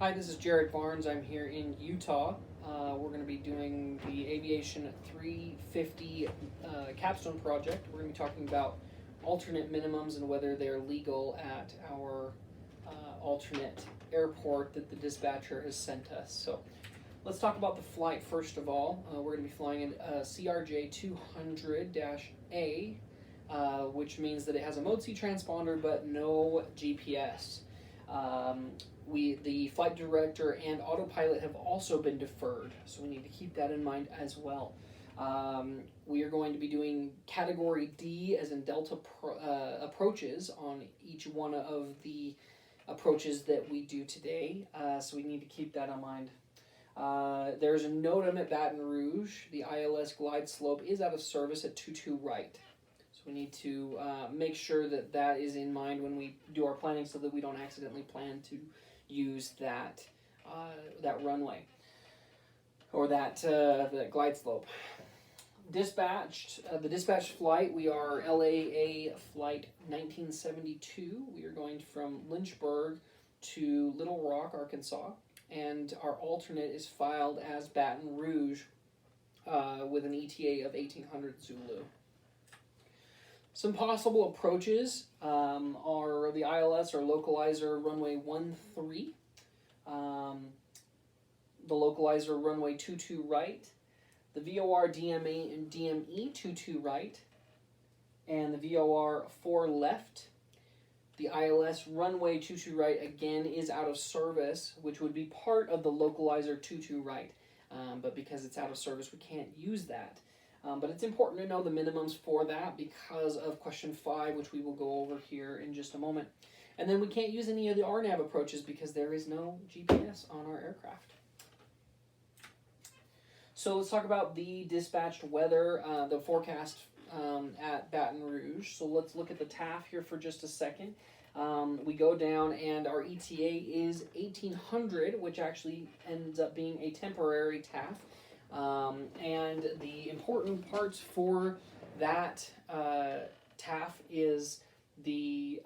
Hi, this is Jared Barnes. I'm here in Utah. We're going to be doing the Aviation 350 Capstone project. We're going to be talking about alternate minimums and whether they're legal at our alternate airport that the dispatcher has sent us. So let's talk about the flight first of all. We're going to be flying in CRJ 200-A, which means that it has a Mode C transponder but no GPS. Um, the flight director and autopilot have also been deferred, so we need to keep that in mind as well. We are going to be doing category D, as in Delta approaches, on each one of the approaches that we do today, so we need to keep that in mind. There's a NOTAM at Baton Rouge. The ILS glide slope is out of service at 22 right. So we need to make sure that that is in mind when we do our planning so that we don't accidentally plan to use that runway or that glide slope. The dispatched flight, we are LAA flight 1972. We are going from Lynchburg to Little Rock, Arkansas, and our alternate is filed as Baton Rouge with an ETA of 1800 Zulu. Some possible approaches are the ILS or localizer runway 13, the localizer runway 22 right, the VOR DMA and DME 22 right, and the VOR 4 left. The ILS runway 22 right again is out of service, which would be part of the localizer 22 right, but because it's out of service, we can't use that. But it's important to know the minimums for that because of question 5, which we will go over here in just a moment. And then we can't use any of the RNAV approaches because there is no GPS on our aircraft. So let's talk about the dispatched weather, the forecast at Baton Rouge. So let's look at the TAF here for just a second. We go down and our ETA is 1800, which actually ends up being a temporary TAF. And the important parts for that TAF is the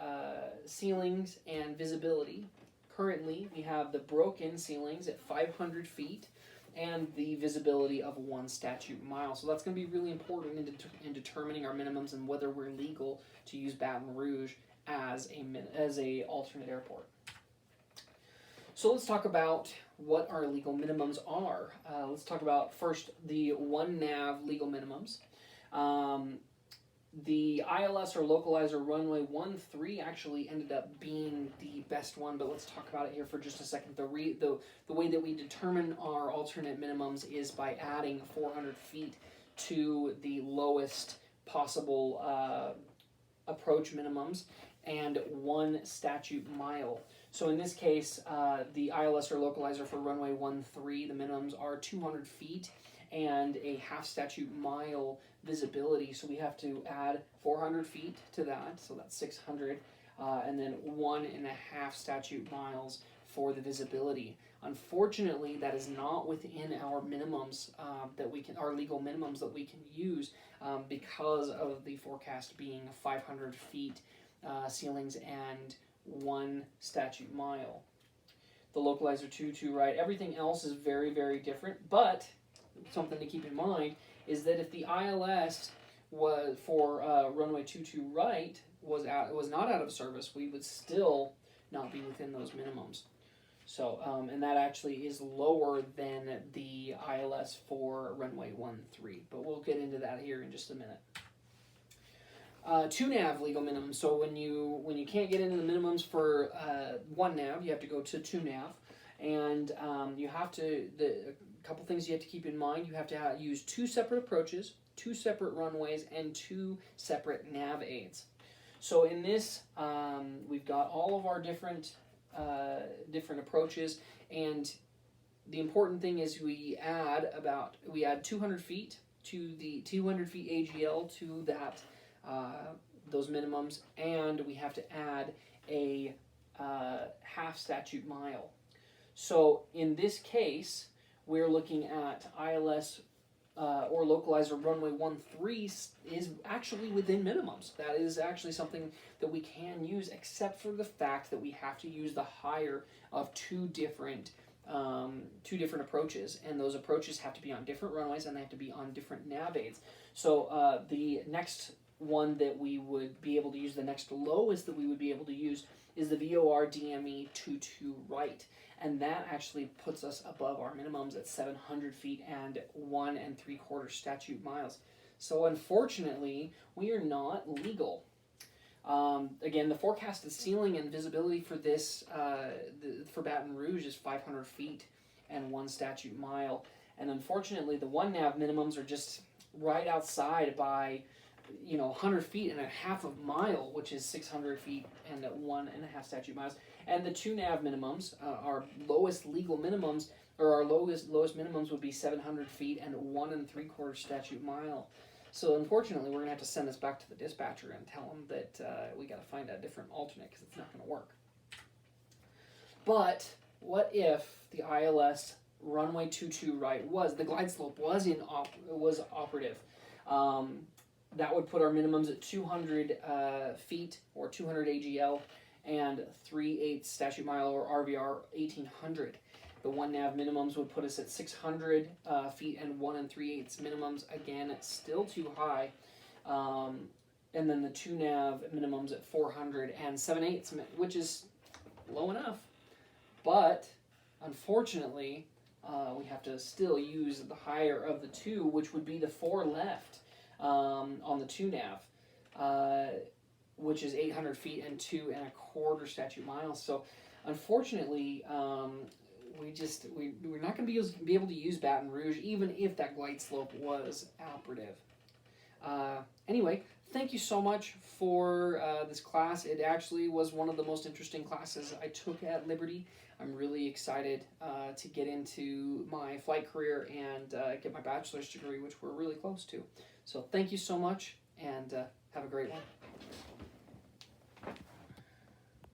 ceilings and visibility. Currently, we have the broken ceilings at 500 feet and the visibility of 1 statute mile. So that's going to be really important in determining our minimums and whether we're legal to use Baton Rouge as a alternate airport. So let's talk about what our legal minimums are. Let's talk about first the 1 nav legal minimums. The ILS or localizer runway 13 actually ended up being the best one, but let's talk about it here for just a second. The way that we determine our alternate minimums is by adding 400 feet to the lowest possible approach minimums and 1 statute mile. So in this case, the ILS or localizer for runway 13, the minimums are 200 feet and a half statute mile visibility. So we have to add 400 feet to that, so that's 600, and then 1.5 statute miles for the visibility. Unfortunately, that is not within our minimums our legal minimums that we can use because of the forecast being 500 feet ceilings and 1 statute mile. The localizer 22 right, everything else is very, very different, but something to keep in mind is that if the ILS was for runway 22 right was not out of service, we would still not be within those minimums. So, and that actually is lower than the ILS for runway 13, but we'll get into that here in just a minute. 2 nav legal minimums. So when you can't get into the minimums for 1 nav, you have to go to 2 nav, and you have to a couple things you have to keep in mind. You have to use 2 separate approaches, 2 separate runways, and 2 separate nav aids. So in this, we've got all of our different approaches, and the important thing is we add 200 feet to the 200 feet AGL to that. Those minimums, and we have to add a half statute mile. So in this case, we're looking at ILS or localizer runway 13 is actually within minimums. That is actually something that we can use, except for the fact that we have to use the higher of two different approaches, and those approaches have to be on different runways and they have to be on different nav aids. So the next one that we would be able to use, the next lowest that we would be able to use, is the VOR DME 22 right, and that actually puts us above our minimums at 700 feet and 1 3/4 statute miles. So unfortunately, we are not legal. Again, the forecasted ceiling and visibility for this for Baton Rouge is 500 feet and 1 statute mile, and unfortunately, the 1 nav minimums are just right outside by 100 feet and a half of mile, which is 600 feet and 1.5 statute miles. And the 2 nav minimums, our lowest legal minimums, or our lowest minimums would be 700 feet and 1 3/4 statute mile. So unfortunately, we're going to have to send this back to the dispatcher and tell them that we got to find a different alternate because it's not going to work. But what if the ILS runway 22 right the glide slope was operative? That would put our minimums at 200 feet or 200 AGL and 3/8 statute mile or RVR 1800. The 1 nav minimums would put us at 600 feet and 1 3/8 minimums. Again, it's still too high. And then the 2 nav minimums at 400 and 7/8, which is low enough. But unfortunately, we have to still use the higher of the two, which would be the 4 left. On the 2 nav, which is 800 feet and 2 1/4 statute miles. So, unfortunately, we're not going to be able to use Baton Rouge, even if that glide slope was operative. Anyway, thank you so much for this class. It actually was one of the most interesting classes I took at Liberty. I'm really excited to get into my flight career and get my bachelor's degree, which we're really close to. So thank you so much, and have a great one.